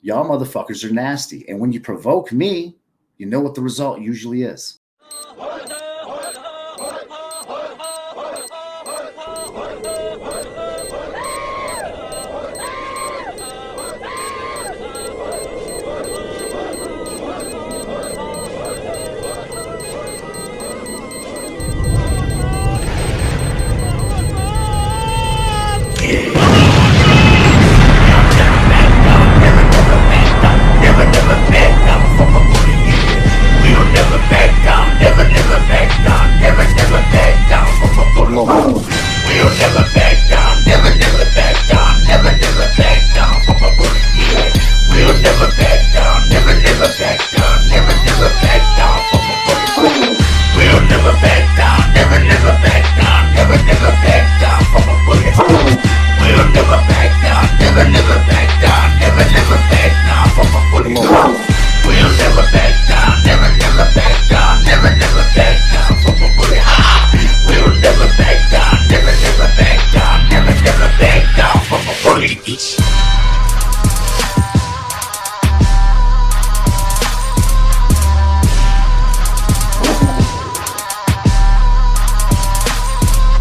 Y'all motherfuckers are nasty. And when you provoke me, you know what the result usually is.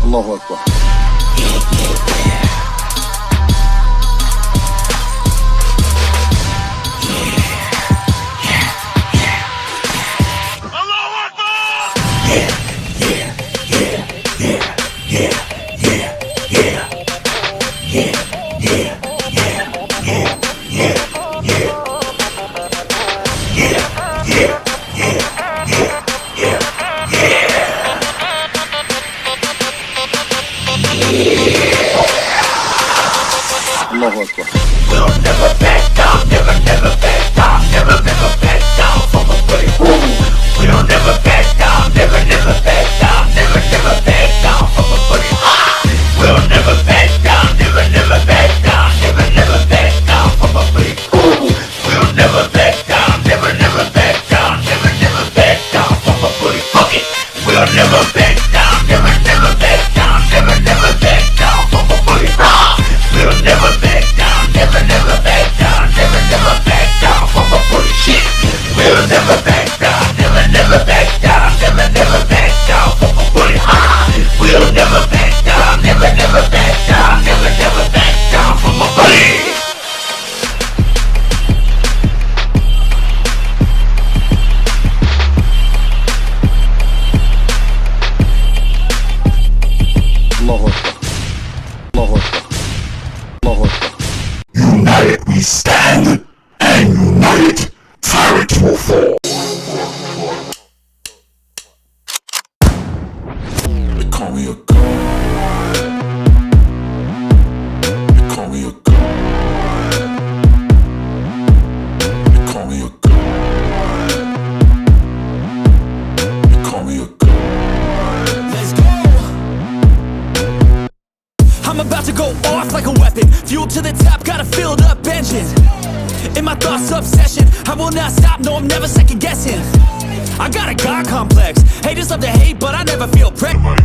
Allahu Akbar. Allahu Akbar. We'll never back down, never back down, never back down from a bully. We'll never back down, never back down, never back down from a bully. We'll never back down, never back down, never back down from a bully. We'll never back down, never back down, never back down from a bully. Fuck it. We'll never back down, never back down, never back down from a bully. We'll never back down, never back down, never back down from a bully. Shit. We'll never back down, never back down, never back down from a bully. We'll never back down, never back down, never back down from a bully. Allahu Akbar. Allahu Akbar. Allahu Akbar. United we stand, and united Tyrant will fall. They call me a god. They call me a god. They call me a god. They call me a god. Let's go. I'm about to go off like a weapon. Fuel to the top, got a filled up engine. In my thoughts, obsession. I will not stop, no, I'm never second guessing. I got a God complex. Haters love to hate, but I never feel pregnant.